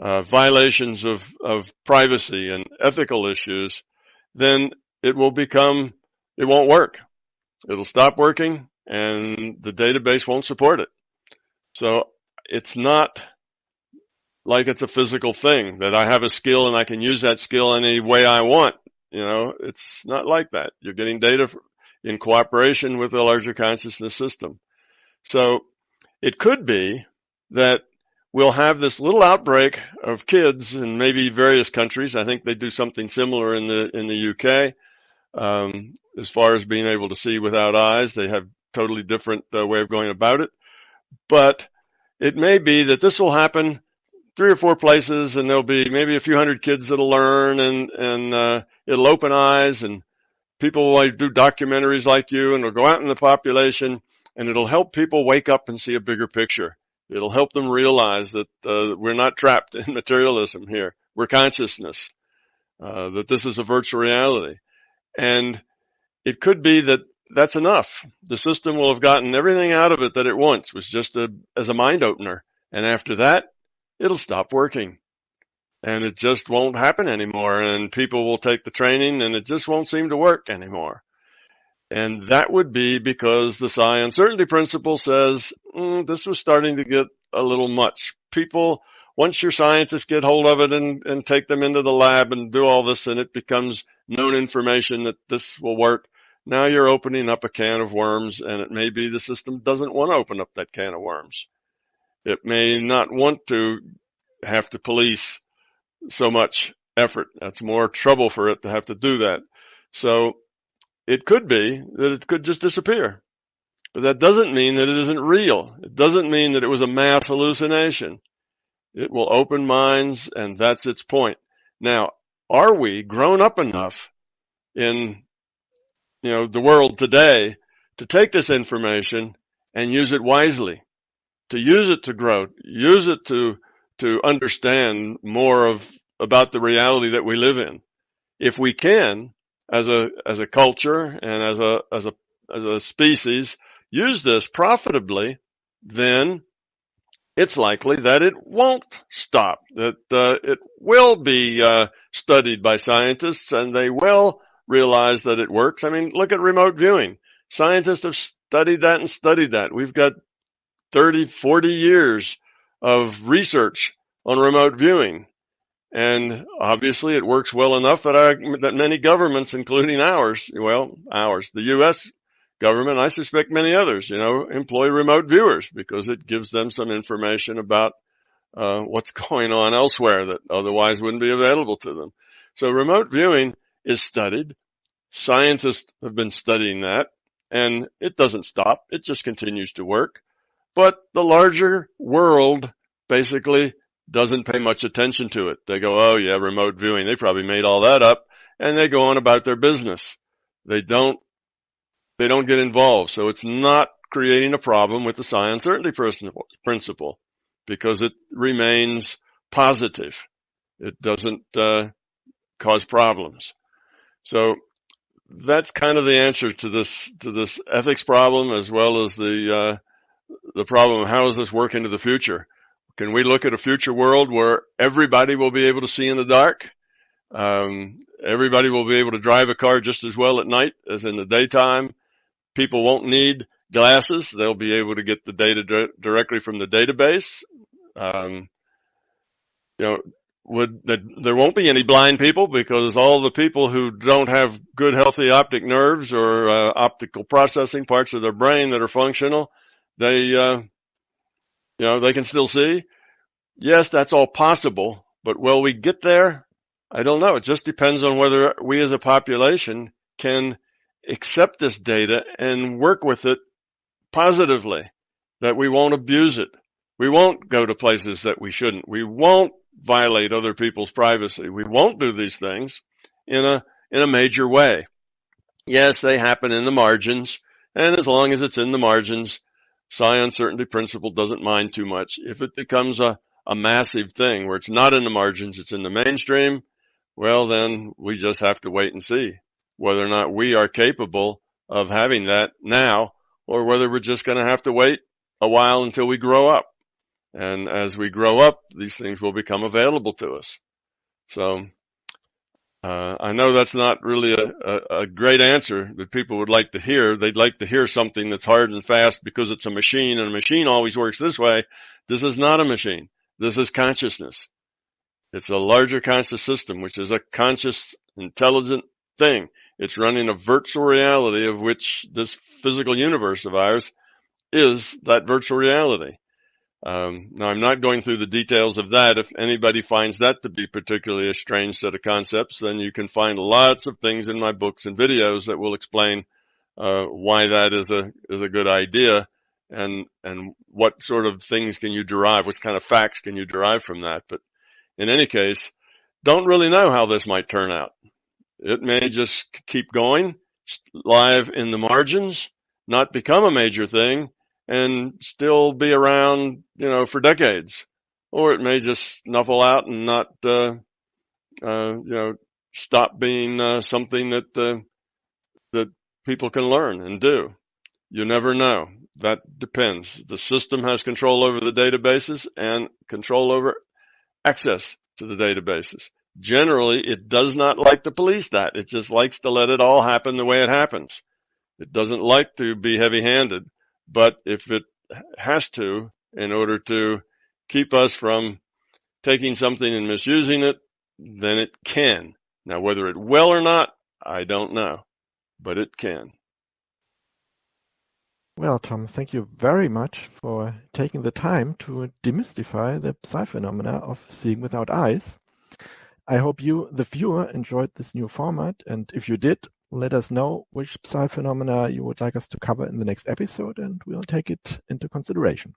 Speaker 2: violations of privacy and ethical issues, then it won't work. It'll stop working and the database won't support it. So it's not like it's a physical thing that I have a skill and I can use that skill any way I want. It's not like that. You're getting data in cooperation with the larger consciousness system. So it could be that we'll have this little outbreak of kids in maybe various countries. I think they do something similar in the UK. As far as being able to see without eyes, they have totally different way of going about it. But it may be that this will happen 3 or 4 places, and there'll be maybe a few hundred kids that'll learn, and it'll open eyes, and people will do documentaries like you, and it'll go out in the population, and it'll help people wake up and see a bigger picture. It'll help them realize that we're not trapped in materialism here. We're consciousness, that this is a virtual reality. And it could be that that's enough. The system will have gotten everything out of it that it wants, was just as a mind opener. And after that, it'll stop working. And it just won't happen anymore. And people will take the training and it just won't seem to work anymore. And that would be because the psi uncertainty principle says, this was starting to get a little much. People, once your scientists get hold of it and take them into the lab and do all this, and it becomes known information that this will work, now you're opening up a can of worms, and it may be the system doesn't want to open up that can of worms. It may not want to have to police so much effort. That's more trouble for it to have to do that. So it could be that it could just disappear. But that doesn't mean that it isn't real. It doesn't mean that it was a mass hallucination. It will open minds, and that's its point. Now, are we grown up enough in the world today to take this information and use it wisely, to use it to grow, use it to understand more about the reality that we live in? If we can, as a culture and as a species, use this profitably, then it's likely that it won't stop, that it will be studied by scientists, and they will realize that it works. I mean, look at remote viewing. Scientists have studied that and studied that. We've got 30, 40 years of research on remote viewing. And obviously it works well enough that many governments, including ours, the U.S. government, I suspect many others, employ remote viewers because it gives them some information about what's going on elsewhere that otherwise wouldn't be available to them. So remote viewing is studied. Scientists have been studying that, and it doesn't stop. It just continues to work. But the larger world basically doesn't pay much attention to it. They go, oh yeah, remote viewing. They probably made all that up, and they go on about their business. They don't get involved. So it's not creating a problem with the psi uncertainty principle because it remains positive. It doesn't cause problems. So that's kind of the answer to this ethics problem, as well as the problem of how does this work into the future. Can we look at a future world where everybody will be able to see in the dark? Everybody will be able to drive a car just as well at night as in the daytime. People won't need glasses. They'll be able to get the data directly from the database. There won't be any blind people because all the people who don't have good, healthy optic nerves or optical processing parts of their brain that are functional, they can still see. Yes, that's all possible, but will we get there? I don't know. It just depends on whether we as a population can accept this data and work with it positively, that we won't abuse it. We won't go to places that we shouldn't. We won't violate other people's privacy. We won't do these things in a major way. Yes, they happen in the margins, and as long as it's in the margins, psi uncertainty principle doesn't mind too much. If it becomes a massive thing where it's not in the margins, it's in the mainstream, well, then we just have to wait and see whether or not we are capable of having that now, or whether we're just going to have to wait a while until we grow up. And as we grow up, these things will become available to us. So I know that's not really a great answer that people would like to hear. They'd like to hear something that's hard and fast because it's a machine, and a machine always works this way. This is not a machine. This is consciousness. It's a larger conscious system, which is a conscious, intelligent thing. It's running a virtual reality of which this physical universe of ours is that virtual reality. Now, I'm not going through the details of that. If anybody finds that to be particularly a strange set of concepts, then you can find lots of things in my books and videos that will explain why that is a good idea, and what sort of things can you derive, what kind of facts can you derive from that. But in any case, don't really know how this might turn out. It may just keep going, live in the margins, not become a major thing, and still be around, for decades. Or it may just snuffle out and not, stop being something that people can learn and do. You never know. That depends. The system has control over the databases and control over access to the databases. Generally, it does not like to police that. It just likes to let it all happen the way it happens. It doesn't like to be heavy-handed, but if it has to, in order to keep us from taking something and misusing it, then it can. Now, whether it will or not, I don't know, but it can.
Speaker 1: Well, Tom, thank you very much for taking the time to demystify the psi phenomena of seeing without eyes. I hope you, the viewer, enjoyed this new format, and if you did, let us know which psi phenomena you would like us to cover in the next episode, and we'll take it into consideration.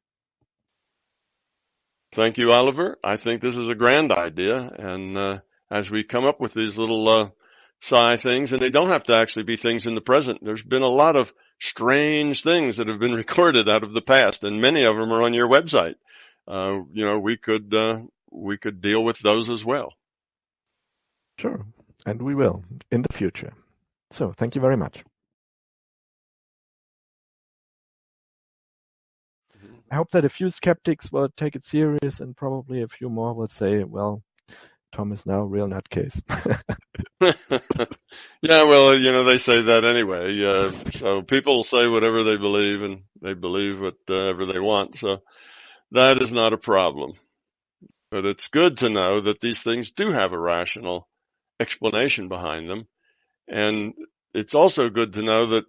Speaker 2: Thank you, Oliver. I think this is a grand idea, and as we come up with these little psi things, and they don't have to actually be things in the present. There's been a lot of strange things that have been recorded out of the past, and many of them are on your website. We could deal with those as well.
Speaker 1: Sure, and we will in the future. So, thank you very much. I hope that a few skeptics will take it serious, and probably a few more will say, well, Tom is now a real nutcase.
Speaker 2: Yeah, well, they say that anyway. So people say whatever they believe, and they believe whatever they want. So that is not a problem. But it's good to know that these things do have a rational explanation behind them. And it's also good to know that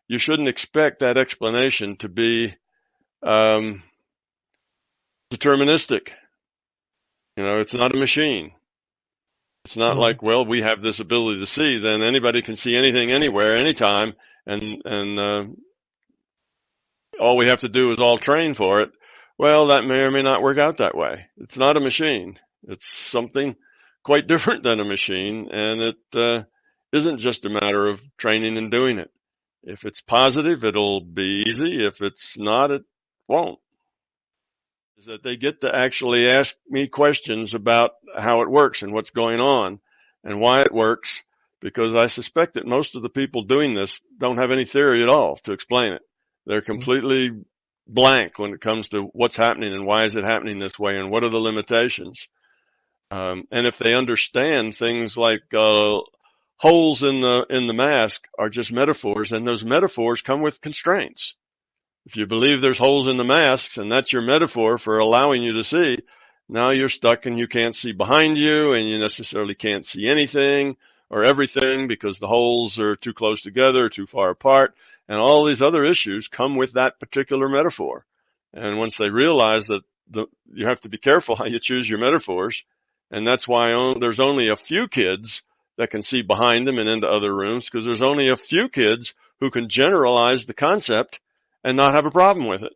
Speaker 2: you shouldn't expect that explanation to be deterministic. It's not a machine. It's not like, well, we have this ability to see, then anybody can see anything, anywhere, anytime, and all we have to do is all train for it. Well, that may or may not work out that way. It's not a machine. It's something quite different than a machine, and it isn't just a matter of training and doing it. If it's positive, it'll be easy. If it's not, it won't. Is that they get to actually ask me questions about how it works and what's going on and why it works, because I suspect that most of the people doing this don't have any theory at all to explain it. They're completely blank when it comes to what's happening and why is it happening this way and what are the limitations. And if they understand things like holes in the mask are just metaphors, and those metaphors come with constraints. If you believe there's holes in the masks and that's your metaphor for allowing you to see, now you're stuck and you can't see behind you and you necessarily can't see anything or everything because the holes are too close together, too far apart, and all these other issues come with that particular metaphor. And once they realize that you have to be careful how you choose your metaphors, and that's why there's only a few kids that can see behind them and into other rooms, because there's only a few kids who can generalize the concept and not have a problem with it.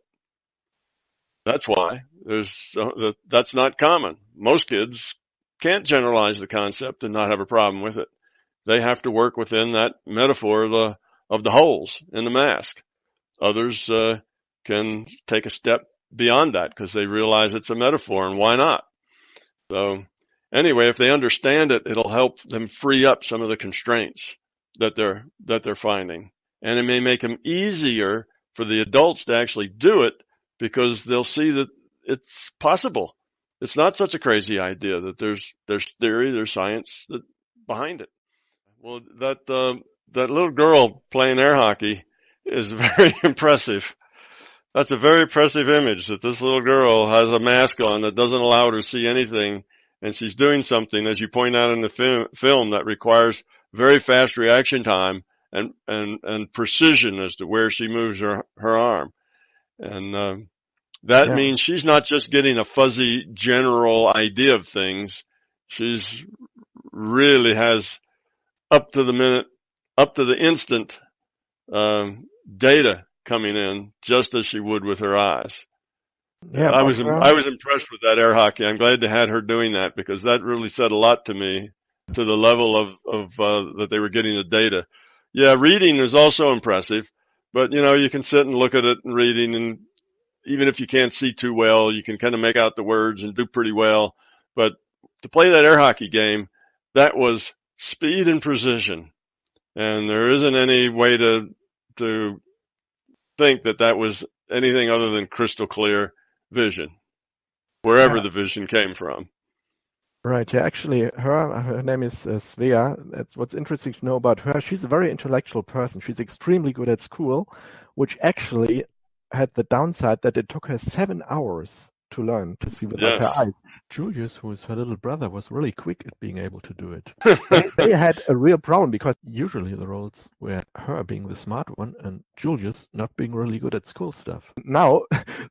Speaker 2: That's why that's not common. Most kids can't generalize the concept and not have a problem with it. They have to work within that metaphor of the holes in the mask. Others can take a step beyond that because they realize it's a metaphor, and why not? So anyway, if they understand it, it'll help them free up some of the constraints that they're finding, and it may make them easier for the adults to actually do it because they'll see that it's possible. It's not such a crazy idea, that there's theory, there's science behind it. Well, that little girl playing air hockey is very impressive. That's a very impressive image, that this little girl has a mask on that doesn't allow her to see anything, and she's doing something, as you point out in the film, that requires very fast reaction time and precision as to where she moves her arm. And that means she's not just getting a fuzzy general idea of things. She's really has up to the minute, up to the instant data coming in just as she would with her eyes. Yeah, I was impressed with that air hockey. I'm glad they had her doing that, because that really said a lot to me, to the level of that they were getting the data. Yeah, reading is also impressive, but you can sit and look at it and reading, and even if you can't see too well, you can kind of make out the words and do pretty well. But to play that air hockey game, that was speed and precision, and there isn't any way to think that was anything other than crystal clear vision, wherever the vision came from.
Speaker 1: Right. Yeah. Actually, her name is Svea. That's what's interesting to know about her. She's a very intellectual person. She's extremely good at school, which actually had the downside that it took her 7 hours to learn to see without her eyes. Julius, who is her little brother, was really quick at being able to do it. They had a real problem, because usually the roles were her being the smart one and Julius not being really good at school stuff. Now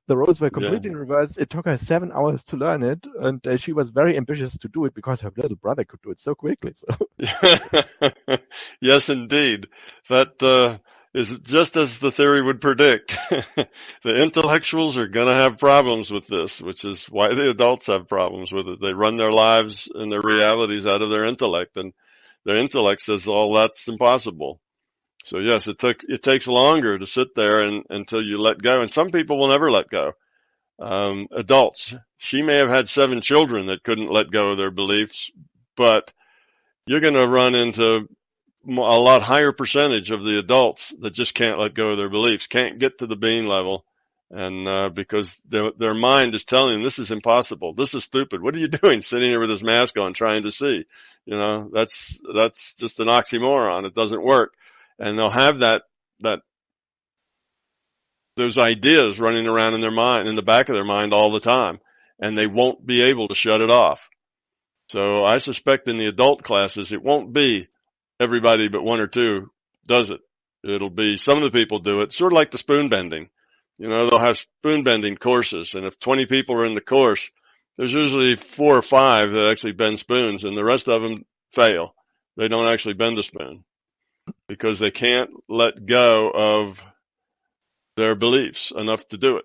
Speaker 1: the roles were completely reversed. It took her 7 hours to learn it, and she was very ambitious to do it because her little brother could do it so quickly. So.
Speaker 2: Yes, indeed. That is just as the theory would predict. The intellectuals are going to have problems with this, which is why the adults have problems with it. They run their lives and their realities out of their intellect, and their intellect says, "Oh, that's impossible." So yes, it takes longer to sit there until you let go, and some people will never let go. Adults, she may have had 7 children that couldn't let go of their beliefs, but you're going to run into a lot higher percentage of the adults that just can't let go of their beliefs, can't get to the being level, and because their mind is telling them, this is impossible, this is stupid, what are you doing sitting here with this mask on trying to see? That's just an oxymoron, it doesn't work. And they'll have those ideas running around in their mind, in the back of their mind all the time, and they won't be able to shut it off. So I suspect in the adult classes, it won't be everybody but 1 or 2 does it. It'll be some of the people do it, sort of like the spoon bending. They'll have spoon bending courses, and if 20 people are in the course, there's usually 4 or 5 that actually bend spoons, and the rest of them fail. They don't actually bend a spoon because they can't let go of their beliefs enough to do it.